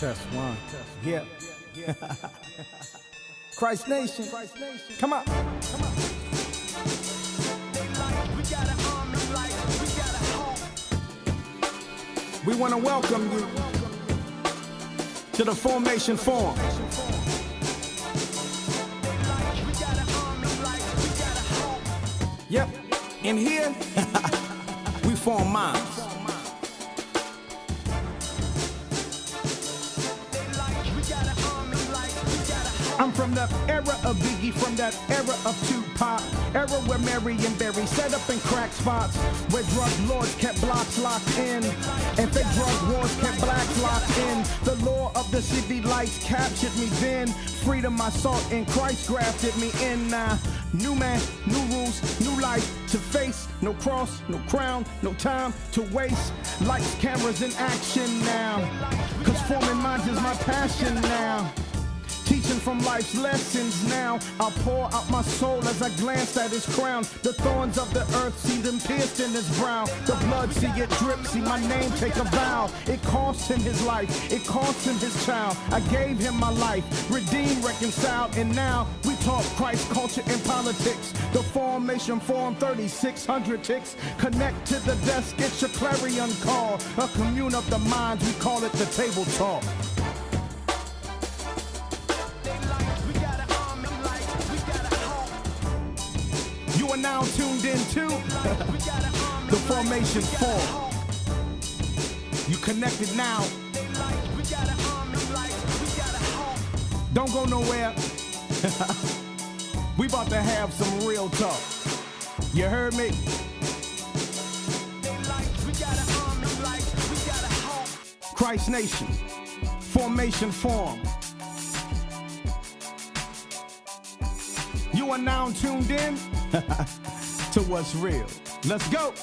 Test one. Yeah. Christ Nation. Come on. We want to welcome you to the Formation Forum. Yep. In here, we form minds. I'm from the era of Biggie, from that era of Tupac, era where Mary and Barry set up in crack spots, where drug lords kept blocks locked in, and fake drug wars kept blacks locked in. The law of the city lights captured me then. Freedom I sought in Christ grafted me in. Now, new man, new rules, new life to face. No cross, no crown, no time to waste. Lights, cameras in action now, cause forming minds is my passion now. Teaching from life's lessons now. I'll pour out my soul as I glance at his crown. The thorns of the earth see them pierced in his brow. The blood see it drip, see my name take a vow. It cost him his life, it cost him his child. I gave him my life, redeemed, reconciled, and now we talk Christ, culture, and politics. The Formation Forum, 3,600 ticks. Connect to the desk, get your clarion call. A commune of the minds, we call it the table talk. You are now tuned in to the Formation Forum. You connected now. Don't go nowhere. We about to have some real talk. You heard me? Christ Nation, Formation Forum. You are now tuned in to what's real. Let's go.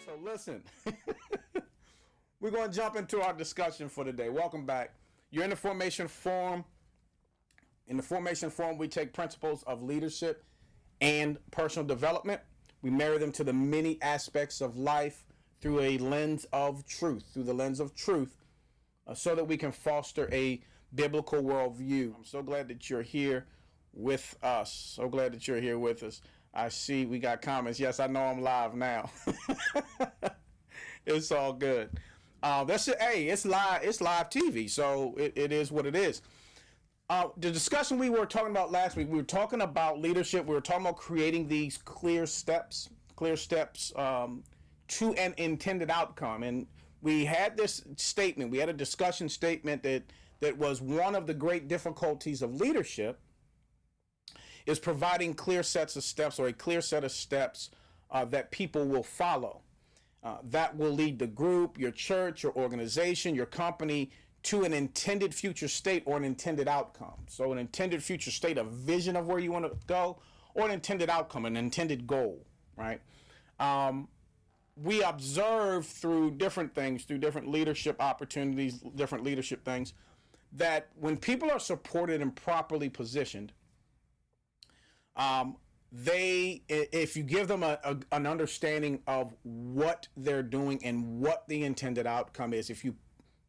So listen, we're going to jump into our discussion for today. Welcome back. You're in the Formation Forum. In the Formation Forum, we take principles of leadership and personal development. We marry them to the many aspects of life through a lens of truth, so that we can foster a biblical worldview. I'm so glad that you're here with us. I see we got comments. Yes, I know I'm live now. It's all good. That's it. Hey, it's live TV, so it is what it is. The discussion we were talking about last week, we were talking about leadership. We were talking about creating these clear steps to an intended outcome. And we had this statement, we had a discussion statement that was one of the great difficulties of leadership is providing clear sets of steps, or a clear set of steps that people will follow. That will lead the group, your church, your organization, your company to an intended future state or an intended outcome. So an intended future state, a vision of where you want to go, or an intended outcome, an intended goal, right? We observe through different things, through different leadership opportunities, different leadership things, that when people are supported and properly positioned, if you give them an understanding of what they're doing and what the intended outcome is, if you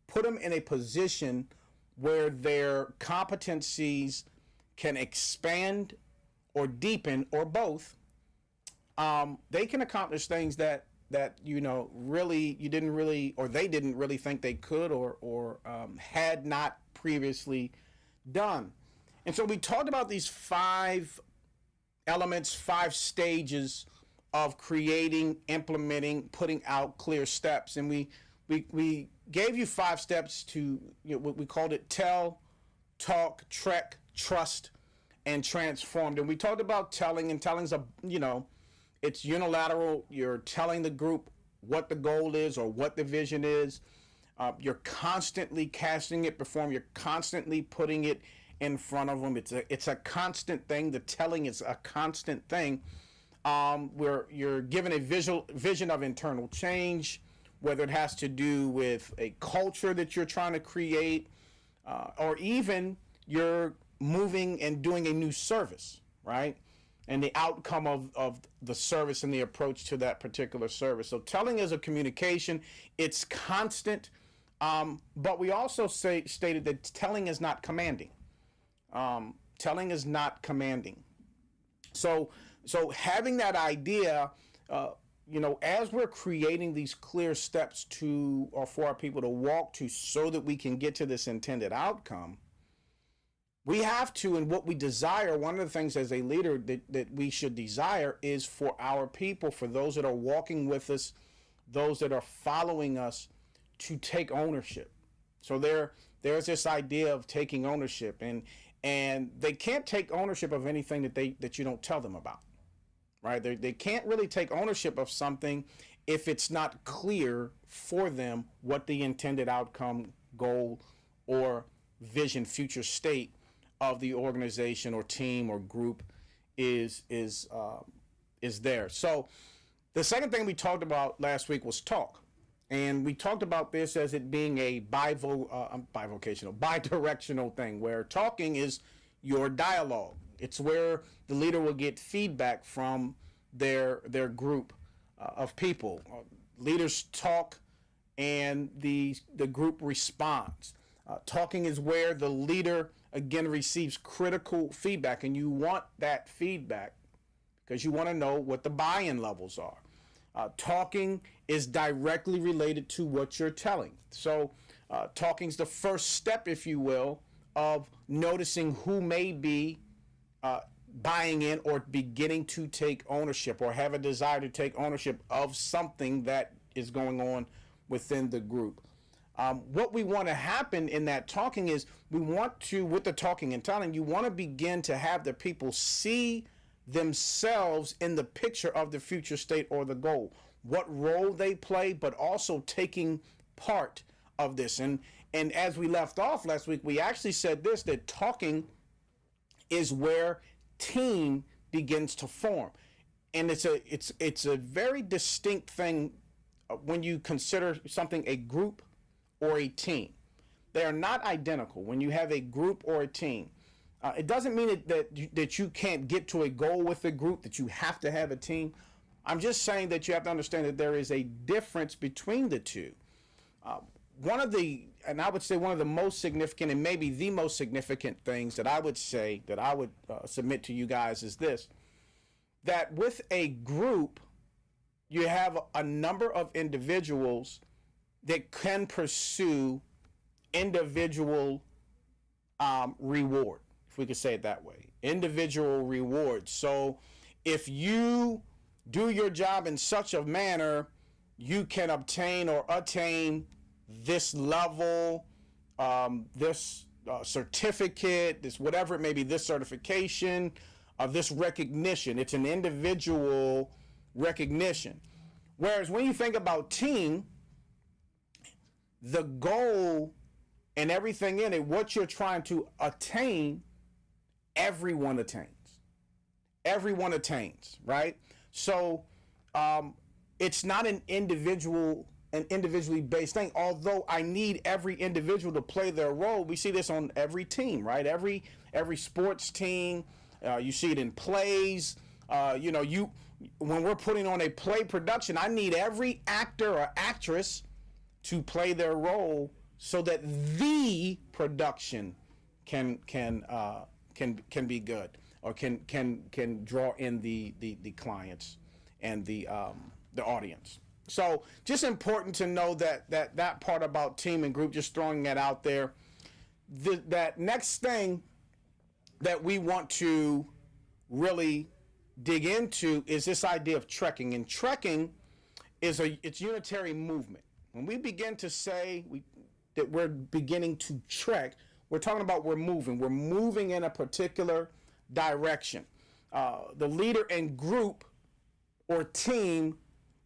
put them in a position where their competencies can expand or deepen or both, they can accomplish things that really you didn't really, or they didn't really think they could or had not previously done. And so we talked about these 5 elements, 5 stages of creating, implementing, putting out clear steps. And we gave you 5 steps to, what we called it: tell, talk, trek, trust, and transformed. And we talked about telling, and telling's it's unilateral. You're telling the group what the goal is or what the vision is. You're constantly casting it before them. You're constantly putting it in front of them. It's a constant thing. The telling is a constant thing. Where you're given a vision of internal change, whether it has to do with a culture that you're trying to create, or even you're moving and doing a new service, right? And the outcome of the service and the approach to that particular service. So telling is a communication. It's constant, but we also stated that telling is not commanding. Telling is not commanding. So having that idea, as we're creating these clear steps to, or for our people to walk to, so that we can get to this intended outcome, we have to, and what we desire, one of the things as a leader that we should desire is for our people, for those that are walking with us, those that are following us, to take ownership. So there's this idea of taking ownership, and they can't take ownership of anything that you don't tell them about, right? They can't really take ownership of something if it's not clear for them what the intended outcome, goal, or vision, future state of the organization or team or group is there. So the second thing we talked about last week was talk. And we talked about this as it being a bidirectional thing, where talking is your dialogue. It's where the leader will get feedback from their group of people. Leaders talk and the group responds. Talking is where the leader, again, receives critical feedback, and you want that feedback because you want to know what the buy-in levels are. Talking is directly related to what you're telling. So talking is the first step, if you will, of noticing who may be buying in or beginning to take ownership or have a desire to take ownership of something that is going on within the group. What we want to happen in that talking is we want to, with the talking and telling, you want to begin to have the people see themselves in the picture of the future state or the goal, what role they play, but also taking part of this. And as we left off last week, we actually said this, that talking is where team begins to form. And it's a very distinct thing when you consider something a group or a team. They are not identical. When you have a group or a team, it doesn't mean that you can't get to a goal with a group, that you have to have a team. I'm just saying that you have to understand that there is a difference between the two. One of the most significant, and maybe the most significant things that I would say, that I would submit to you guys, is this: that with a group, you have a number of individuals that can pursue individual reward, if we could say it that way, individual reward. So if you do your job in such a manner, you can obtain or attain this level, this certificate, this whatever it may be, this certification, this recognition. It's an individual recognition. Whereas when you think about team, the goal and everything in it, what you're trying to attain, everyone attains. Everyone attains, right? So it's not an individually based thing, although I need every individual to play their role. We see this on every team, right? Every sports team, you see it in plays. When we're putting on a play production, I need every actor or actress to play their role so that the production can be good, or can draw in the clients and the audience. So just important to know that part about team and group, just throwing that out there. That next thing that we want to really dig into is this idea of trekking. And trekking is it's unitary movement. When we begin to say that we're beginning to trek, we're talking about we're moving in a particular direction. The leader and group or team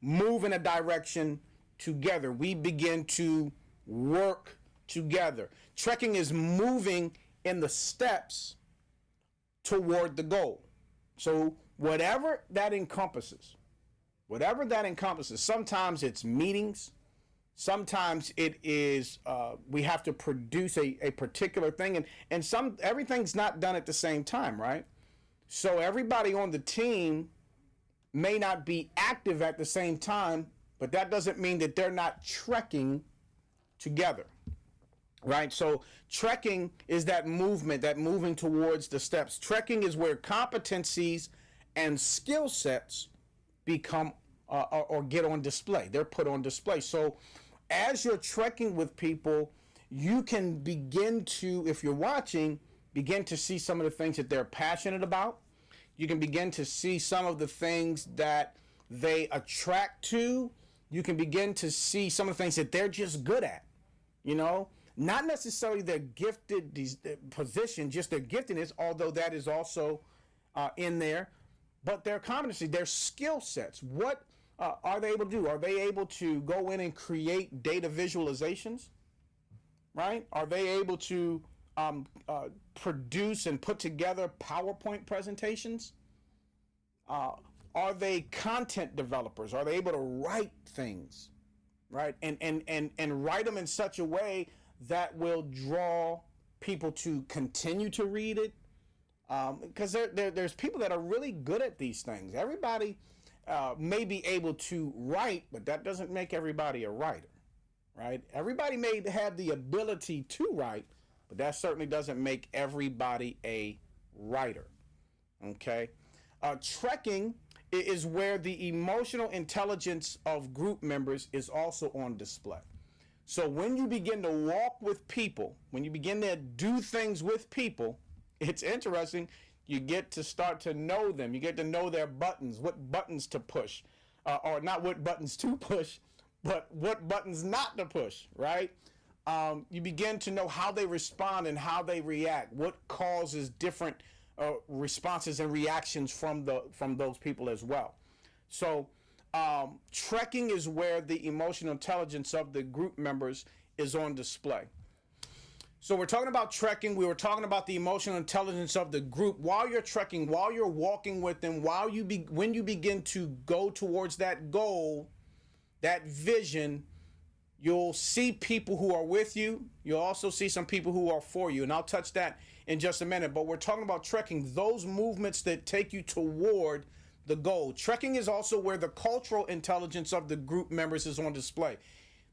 move in a direction together. We begin to work together. Trekking is moving in the steps toward the goal. So whatever that encompasses, sometimes it's meetings, Sometimes it is we have to produce a particular thing, and some everything's not done at the same time, right? So everybody on the team may not be active at the same time, but that doesn't mean that they're not trekking together, right? So trekking is that movement, that moving towards the steps. Trekking is where competencies and skill sets become or get on display. They're put on display. So as you're trekking with people, you can begin to, if you're watching, begin to see some of the things that they're passionate about. You can begin to see some of the things that they attract to. You can begin to see some of the things that they're just good at, you know, not necessarily their gifted position, just their giftedness, although that is also in there, but their competency, their skill sets. What are they able to do? Are they able to go in and create data visualizations, right? Are they able to produce and put together PowerPoint presentations? Are they content developers? Are they able to write things, right? And write them in such a way that will draw people to continue to read it? Because there's people that are really good at these things. Everybody may be able to write, but that doesn't make everybody a writer, right? Everybody may have the ability to write, but that certainly doesn't make everybody a writer, okay? Trekking is where the emotional intelligence of group members is also on display. So when you begin to walk with people, when you begin to do things with people, it's interesting. You get to start to know them. You get to know their buttons, what buttons to push, or not what buttons to push, but what buttons not to push, right? You begin to know how they respond and how they react, what causes different responses and reactions from those people as well. So trekking is where the emotional intelligence of the group members is on display. So we're talking about trekking. We were talking about the emotional intelligence of the group. While you're trekking, while you're walking with them, when you begin to go towards that goal, that vision, you'll see people who are with you. You'll also see some people who are for you. And I'll touch that in just a minute. But we're talking about trekking, those movements that take you toward the goal. Trekking is also where the cultural intelligence of the group members is on display.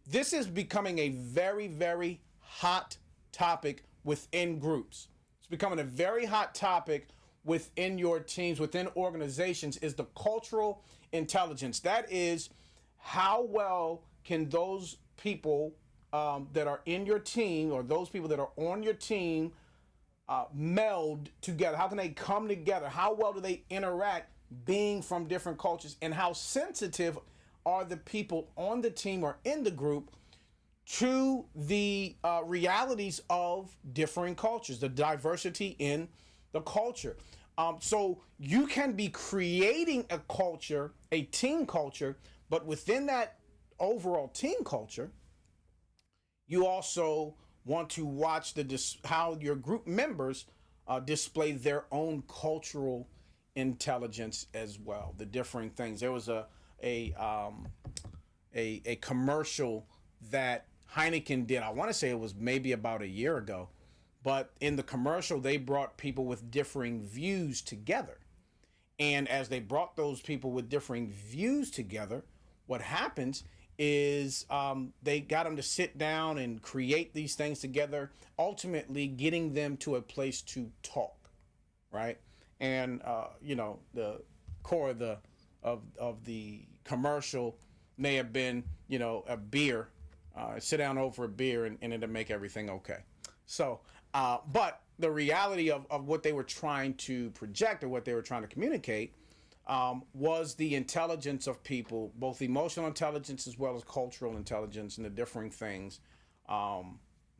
This is becoming a very, very hot topic within groups. It's becoming a very hot topic within your teams, within organizations, is the cultural intelligence. That is, how well can those people that are in your team, or those people that are on your team, meld together? How can they come together? How well do they interact being from different cultures? And how sensitive are the people on the team or in the group to the realities of differing cultures, the diversity in the culture? So you can be creating a culture, a team culture, but within that overall team culture, you also want to watch how your group members display their own cultural intelligence as well, the differing things. There was a commercial that Heineken did. I want to say it was maybe about a year ago, but in the commercial, they brought people with differing views together. And as they brought those people with differing views together, what happens is they got them to sit down and create these things together, ultimately getting them to a place to talk, right? And the core of the commercial may have been, a beer. Sit down over a beer and it'll make everything okay. So, but the reality of what they were trying to project, or what they were trying to communicate, was the intelligence of people, both emotional intelligence as well as cultural intelligence, and the differing things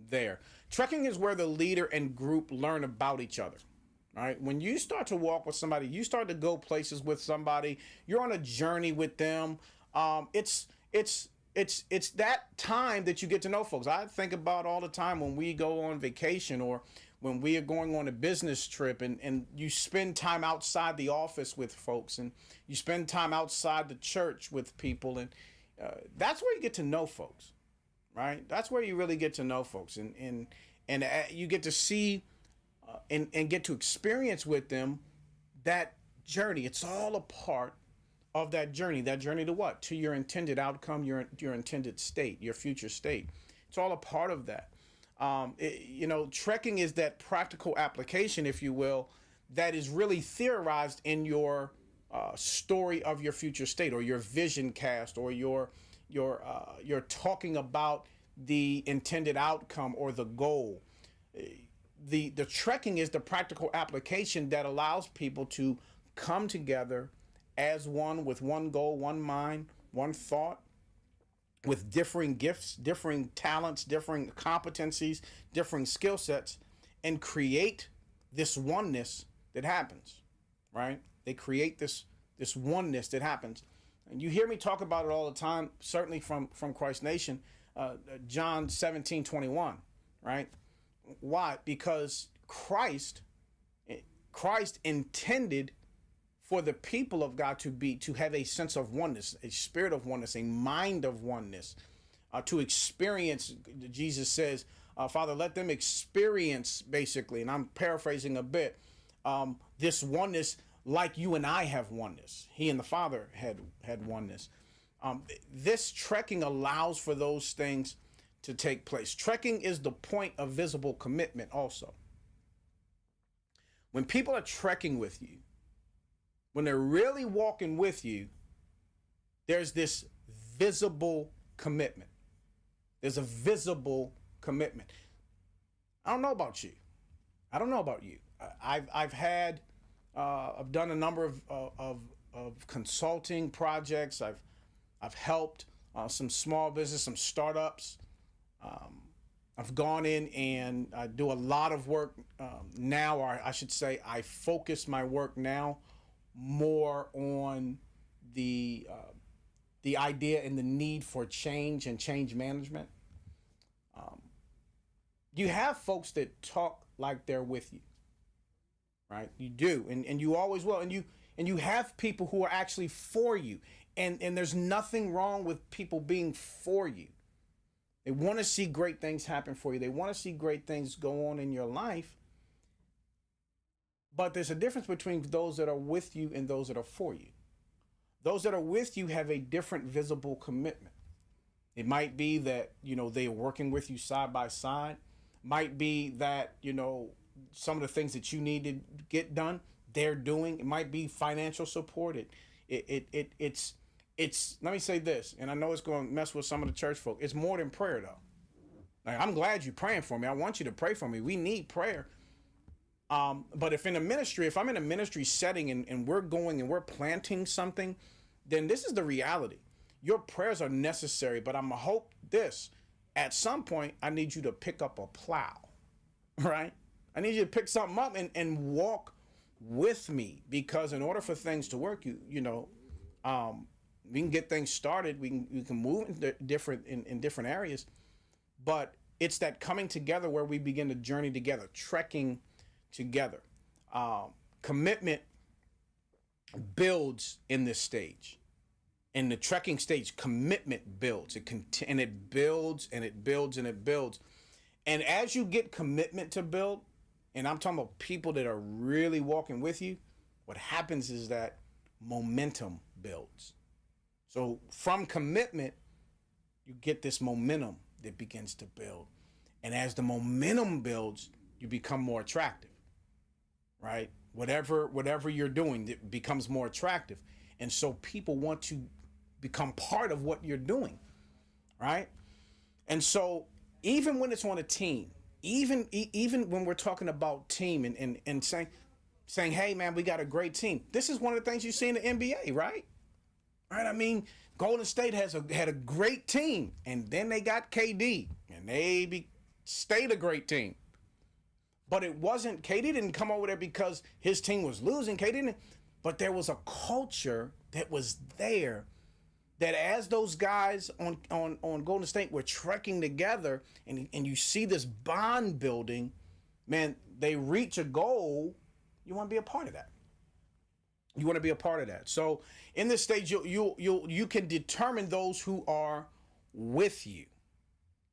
there. Trekking is where the leader and group learn about each other. All right. When you start to walk with somebody, you start to go places with somebody, you're on a journey with them. It's that time that you get to know folks. I think about all the time when we go on vacation, or when we are going on a business trip, and you spend time outside the office with folks, and you spend time outside the church with people. And that's where you get to know folks. right? That's where you really get to know folks, and you get to see and get to experience with them that journey. It's all a part of that journey. That journey to what? To your intended outcome, your intended state, your future state. It's all a part of that. Trekking is that practical application, if you will, that is really theorized in your story of your future state, or your vision cast, or you're talking about the intended outcome or the goal. The trekking is the practical application that allows people to come together as one, with one goal, one mind, one thought, with differing gifts, differing talents, differing competencies, differing skill sets, and create this oneness that happens, right? They create this oneness that happens. And you hear me talk about it all the time, certainly from Christ Nation, John 17:21, right? Why? Because Christ intended for the people of God to have a sense of oneness, a spirit of oneness, a mind of oneness, to experience. Jesus says, Father, let them experience, basically, and I'm paraphrasing a bit, this oneness like you and I have oneness. He and the Father had oneness. This trekking allows for those things to take place. Trekking is the point of visible commitment also. When people are trekking with you, when they're really walking with you, there's this visible commitment. There's a visible commitment. I don't know about you. I don't know about you. I've done a number of consulting projects. I've helped some small business, some startups. I've gone in and I do a lot of work now, or I should say, I focus my work now more on the idea and the need for change and change management. You have folks that talk like they're with you, right? You do, and you always will, and you have people who are actually for you, and there's nothing wrong with people being for you. They want to see great things happen for you. They want to see great things go on in your life. But there's a difference between those that are with you and those that are for you. Those that are with you have a different visible commitment. It might be that, they are working with you side by side. Might be that, some of the things that you need to get done, they're doing. It might be financial support. It's let me say this, and I know it's going to mess with some of the church folk. It's more than prayer, though. Like, I'm glad you're praying for me. I want you to pray for me. We need prayer. But if I'm in a ministry setting and we're going and we're planting something, then this is the reality. Your prayers are necessary, but I'm going to hope this. At some point, I need you to pick up a plow, right? I need you to pick something up and walk with me, because in order for things to work, we can get things started. We can move in different areas, but it's that coming together where we begin to journey together, trekking together. Commitment builds in this stage. In the trekking stage, commitment builds. And it builds and it builds and it builds. And as you get commitment to build, and I'm talking about people that are really walking with you, what happens is that momentum builds. So from commitment, you get this momentum that begins to build. And as the momentum builds, you become more attractive, right? Whatever you're doing, it becomes more attractive. And so people want to become part of what you're doing, right? And so even when it's on a team, even when we're talking about team and saying, hey, man, we got a great team. This is one of the things you see in the NBA, right? Right? I mean, Golden State had a great team, and then they got KD, and they stayed a great team. But it wasn't, KD didn't come over there because his team was losing. KD didn't, but there was a culture that was there, that as those guys on Golden State were trekking together, and you see this bond building, man, they reach a goal, you want to be a part of that. You want to be a part of that. So in this stage, you can determine those who are with you.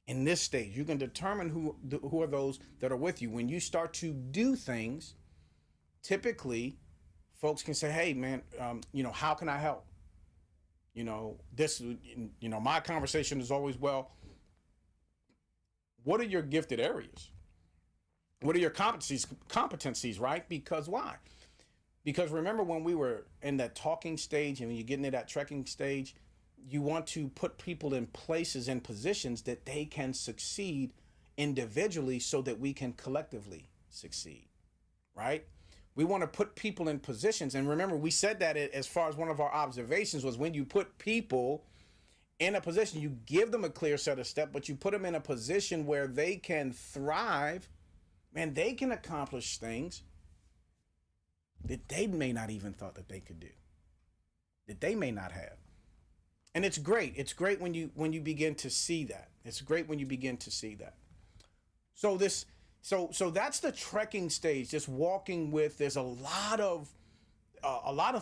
In this stage, you can determine who are those that are with you. When you start to do things, typically, folks can say, "Hey, man, how can I help?" This, my conversation is always, well, what are your gifted areas? What are your competencies, right? Because why? Because remember when we were in that talking stage and when you get into that trekking stage, you want to put people in places and positions that they can succeed individually so that we can collectively succeed, right? We want to put people in positions. And remember, we said that as far as one of our observations was when you put people in a position, you give them a clear set of steps, but you put them in a position where they can thrive, man, they can accomplish things that they may not even thought that they could do, that they may not have. And it's great. It's great when you begin to see that. It's great when you begin to see that. So that's the trekking stage. Just walking with. There's a lot of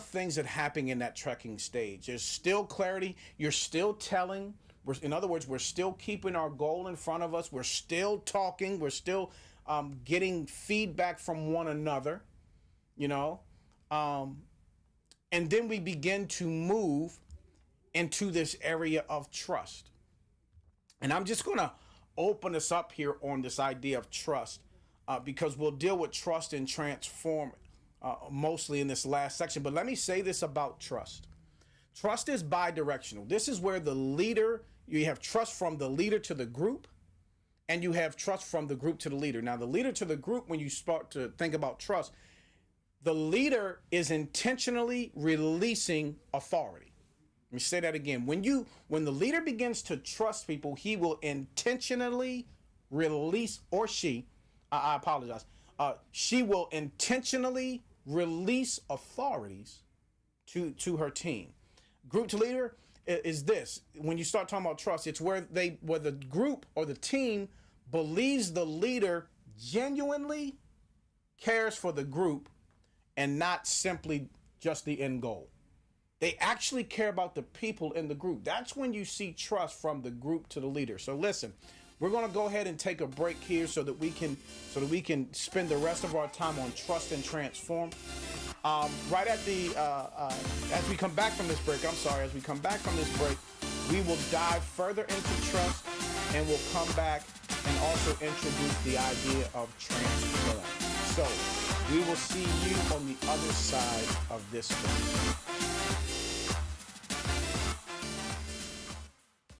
things that happen in that trekking stage. There's still clarity. You're still telling. In other words, we're still keeping our goal in front of us. We're still talking. We're still getting feedback from one another. And then we begin to move into this area of trust. And I'm just going to open us up here on this idea of trust because we'll deal with trust and transform mostly in this last section. But let me say this about trust. Trust is bi-directional. This is where you have trust from the leader to the group, and you have trust from the group to the leader. Now, the leader to the group, when you start to think about trust, the leader is intentionally releasing authority. Let me say that again. When the leader begins to trust people, he will intentionally release, or she, I apologize, she will intentionally release authorities to her team. Group to leader is this. When you start talking about trust, it's where the group or the team believes the leader genuinely cares for the group and not simply just the end goal. They actually care about the people in the group. That's when you see trust from the group to the leader. So listen, we're going to go ahead and take a break here so that we can spend the rest of our time on trust and transform. Right at as we come back from this break, we will dive further into trust, and we'll come back and also introduce the idea of transform. So we will see you on the other side of this break.